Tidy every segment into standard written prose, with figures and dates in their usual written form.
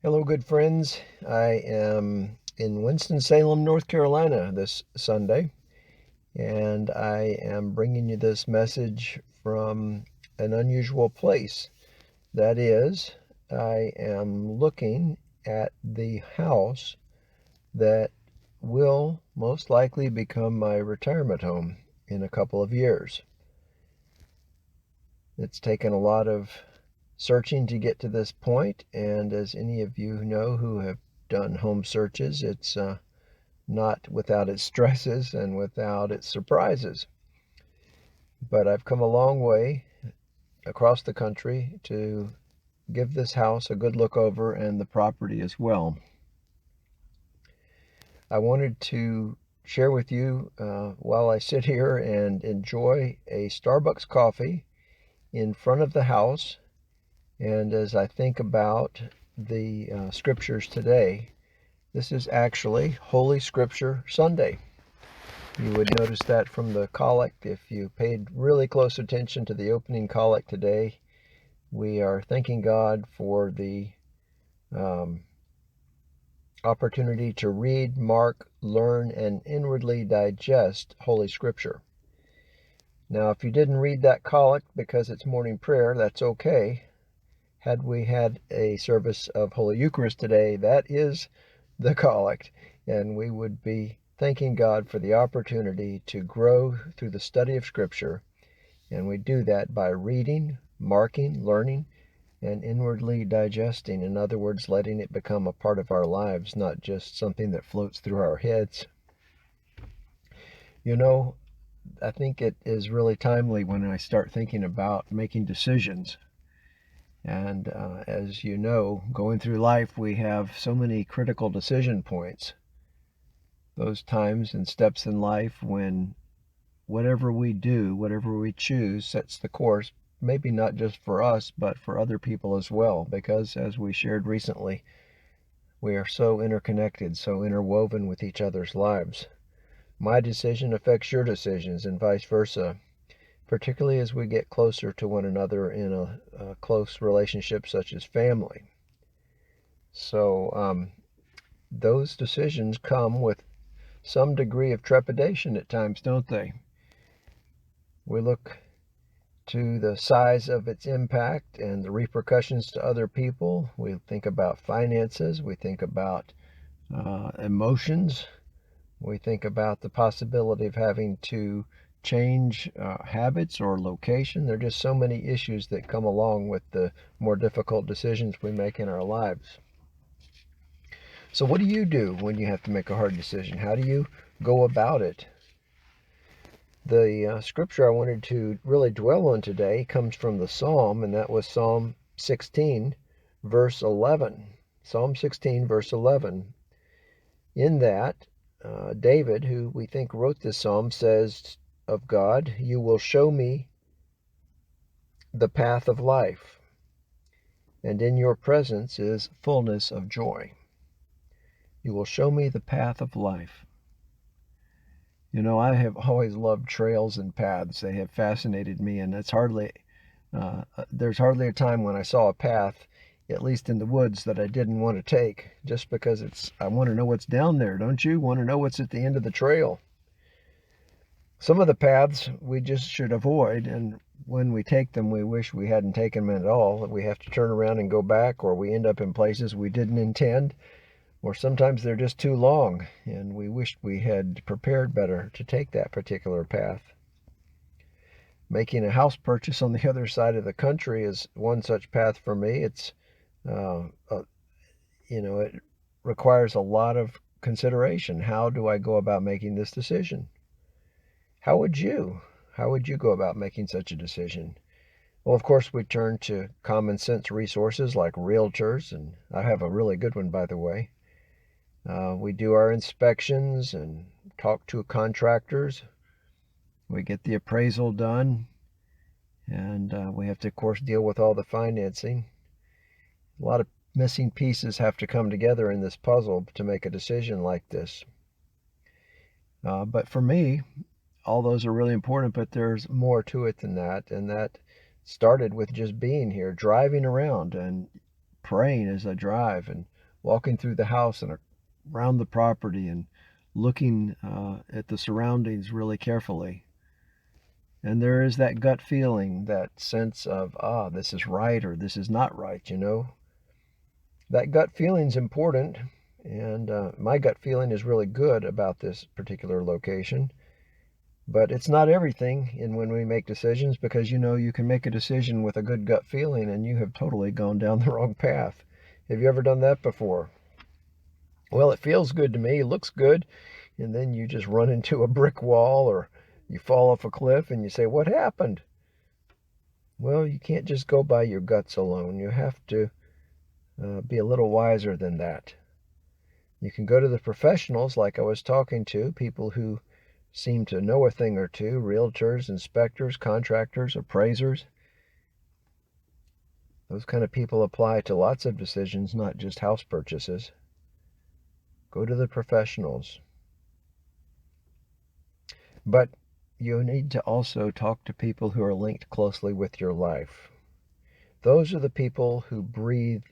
Hello, good friends. I am in Winston-Salem, North Carolina this Sunday, and I am bringing you this message from an unusual place. That is, I am looking at the house that will most likely become my retirement home in a couple of years. It's taken a lot of searching to get to this point, and as any of you know who have done home searches, it's not without its stresses and without its surprises. But I've come a long way across the country to give this house a good look over and the property as well. I wanted to share with you while I sit here and enjoy a Starbucks coffee in front of the house, and as I think about the scriptures today, this is actually Holy Scripture Sunday. You would notice that from the collect. If you paid really close attention to the opening collect today, we are thanking God for the opportunity to read, mark, learn, and inwardly digest Holy Scripture. Now, if you didn't read that collect because it's morning prayer, that's okay. Had we had a service of Holy Eucharist today, that is the collect, and we would be thanking God for the opportunity to grow through the study of Scripture, and we do that by reading, marking, learning, and inwardly digesting. In other words, letting it become a part of our lives, not just something that floats through our heads. You know, I think it is really timely when I start thinking about making decisions. And as you know, going through life, we have so many critical decision points. Those times and steps in life when whatever we do, whatever we choose, sets the course, maybe not just for us, but for other people as well. Because as we shared recently, we are so interconnected, so interwoven with each other's lives. My decision affects your decisions and vice versa, particularly as we get closer to one another in a close relationship such as family. So those decisions come with some degree of trepidation at times, don't they? We look to the size of its impact and the repercussions to other people. We think about finances. We think about emotions. We think about the possibility of having to change habits or location. There are just so many issues that come along with the more difficult decisions we make in our lives. So what do you do when you have to make a hard decision? How do you go about it? The scripture I wanted to really dwell on today comes from the Psalm, and that was Psalm 16, verse 11. Psalm 16, verse 11. In that, David, who we think wrote this psalm, says of God, "You will show me the path of life, and in your presence is fullness of joy." You will show me the path of life. You know, I have always loved trails and paths. They have fascinated me, and there's hardly a time when I saw a path, at least in the woods, that I didn't want to take, just because I want to know what's down there, don't you? Want to know what's at the end of the trail. Some of the paths we just should avoid, and when we take them, we wish we hadn't taken them at all. We have to turn around and go back, or we end up in places we didn't intend, or sometimes they're just too long, and we wish we had prepared better to take that particular path. Making a house purchase on the other side of the country is one such path for me. Uh, uh, it requires a lot of consideration. How do I go about making this decision? How would you? How would you go about making such a decision? Well, of course, we turn to common sense resources like realtors, and I have a really good one, by the way. We do our inspections and talk to contractors. We get the appraisal done, and we have to, of course, deal with all the financing. A lot of missing pieces have to come together in this puzzle to make a decision like this. But for me, all those are really important, but there's more to it than that. And that started with just being here, driving around and praying as I drive and walking through the house and around the property and looking at the surroundings really carefully. And there is that gut feeling, that sense of, this is right or this is not right, you know. That gut feeling is important, and my gut feeling is really good about this particular location. But it's not everything in when we make decisions, because you know you can make a decision with a good gut feeling and you have totally gone down the wrong path. Have you ever done that before? Well, it feels good to me, it looks good, and then you just run into a brick wall or you fall off a cliff and you say, what happened? Well, you can't just go by your guts alone. You have to be a little wiser than that. You can go to the professionals, like I was talking to, people who seem to know a thing or two, realtors, inspectors, contractors, appraisers. Those kind of people apply to lots of decisions, not just house purchases. Go to the professionals. But you need to also talk to people who are linked closely with your life. Those are the people who breathe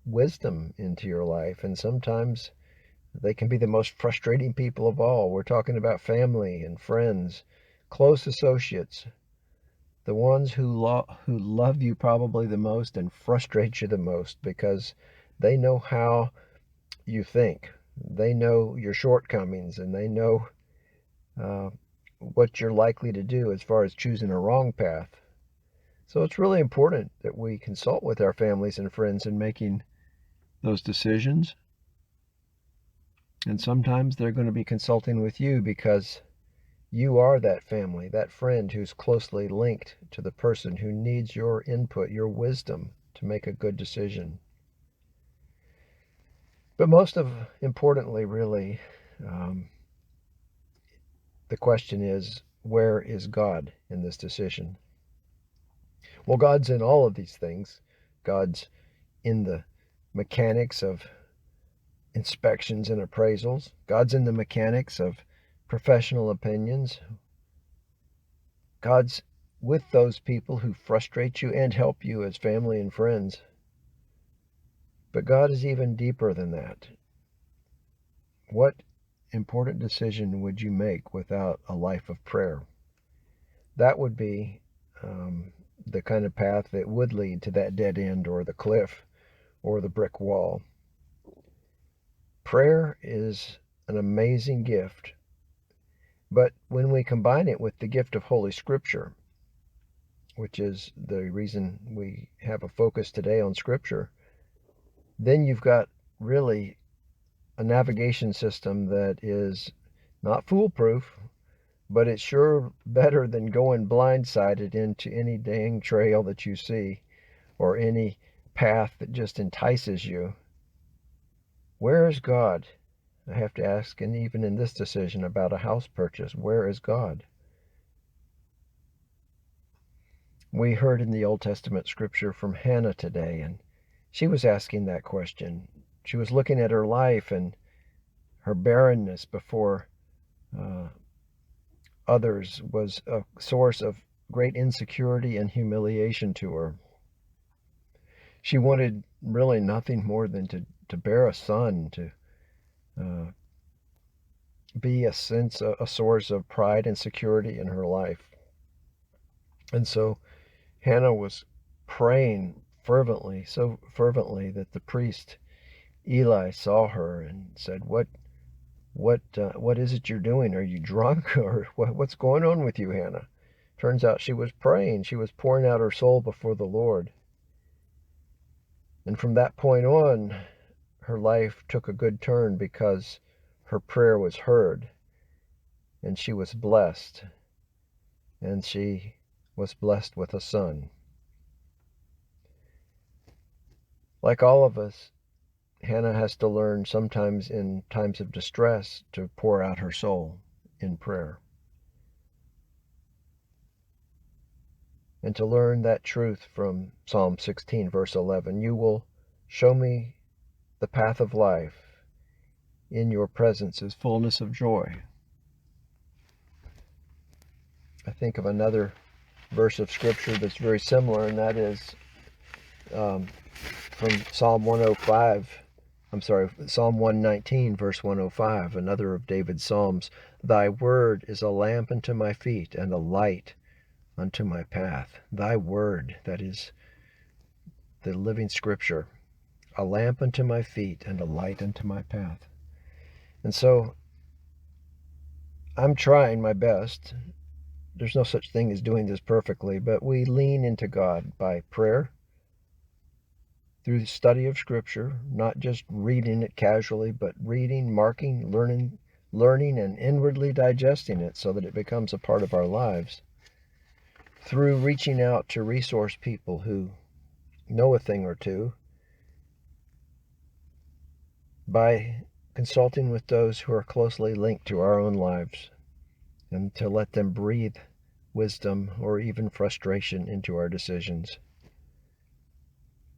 wisdom into your life, and sometimes they can be the most frustrating people of all. We're talking about family and friends, close associates, the ones who love you probably the most and frustrate you the most, because they know how you think. They know your shortcomings, and they know what you're likely to do as far as choosing a wrong path. So it's really important that we consult with our families and friends in making those decisions. And sometimes they're going to be consulting with you because you are that family, that friend who's closely linked to the person who needs your input, your wisdom to make a good decision. But most importantly, really, the question is, where is God in this decision? Well, God's in all of these things. God's in the mechanics of inspections and appraisals. God's in the mechanics of professional opinions. God's with those people who frustrate you and help you as family and friends. But God is even deeper than that. What important decision would you make without a life of prayer? That would be the kind of path that would lead to that dead end or the cliff or the brick wall. Prayer is an amazing gift, but when we combine it with the gift of Holy Scripture, which is the reason we have a focus today on Scripture, then you've got really a navigation system that is not foolproof, but it's sure better than going blindsided into any dang trail that you see or any path that just entices you. Where is God? I have to ask, and even in this decision about a house purchase, where is God? We heard in the Old Testament scripture from Hannah today, and she was asking that question. She was looking at her life and her barrenness before others was a source of great insecurity and humiliation to her. She wanted really nothing more than to bear a son, to be a source of pride and security in her life. And so Hannah was praying fervently, so fervently that the priest Eli saw her and said, what is it you're doing? Are you drunk? Or what's going on with you, Hannah? Turns out she was praying. She was pouring out her soul before the Lord. And from that point on, her life took a good turn because her prayer was heard, and she was blessed, and she was blessed with a son. Like all of us, Hannah has to learn sometimes in times of distress to pour out her soul in prayer. And to learn that truth from Psalm 16, verse 11, you will show me the path of life. In your presence is fullness of joy. I think of another verse of Scripture that's very similar, and that is from Psalm 105. Psalm 119, verse 105, another of David's Psalms. Thy word is a lamp unto my feet and a light unto my path. Thy word, that is the living scripture, a lamp unto my feet and a light unto my path. And so I'm trying my best. There's no such thing as doing this perfectly, but we lean into God by prayer, through the study of Scripture, not just reading it casually, but reading, marking, learning, and inwardly digesting it so that it becomes a part of our lives. Through reaching out to resource people who know a thing or two, by consulting with those who are closely linked to our own lives, and to let them breathe wisdom or even frustration into our decisions.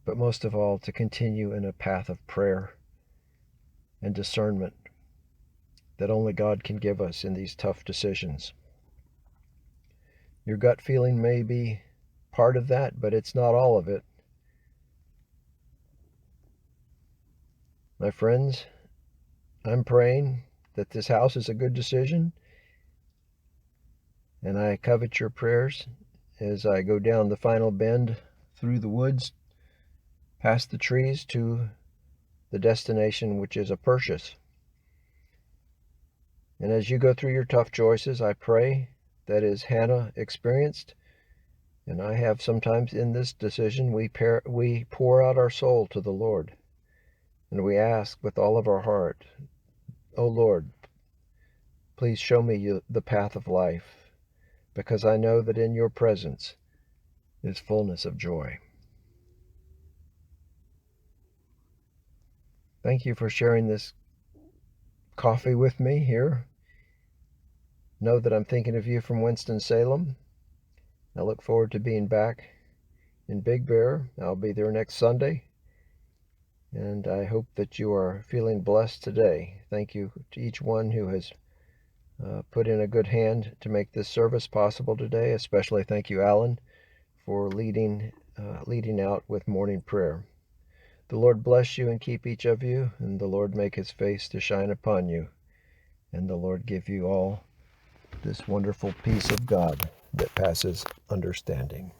But most of all, to continue in a path of prayer and discernment that only God can give us in these tough decisions. Your gut feeling may be part of that, but it's not all of it. My friends, I'm praying that this house is a good decision, and I covet your prayers as I go down the final bend through the woods, past the trees, to the destination, which is a purchase. And as you go through your tough choices, I pray that as Hannah experienced, and I have sometimes in this decision, we pour out our soul to the Lord. And we ask with all of our heart, O Lord, please show me the path of life, because I know that in your presence is fullness of joy. Thank you for sharing this coffee with me here. Know that I'm thinking of you from Winston-Salem. I look forward to being back in Big Bear. I'll be there next Sunday. And I hope that you are feeling blessed today. Thank you to each one who has put in a good hand to make this service possible today. Especially thank you, Alan, for leading out with morning prayer. The Lord bless you and keep each of you, and the Lord make his face to shine upon you, and the Lord give you all this wonderful peace of God that passes understanding.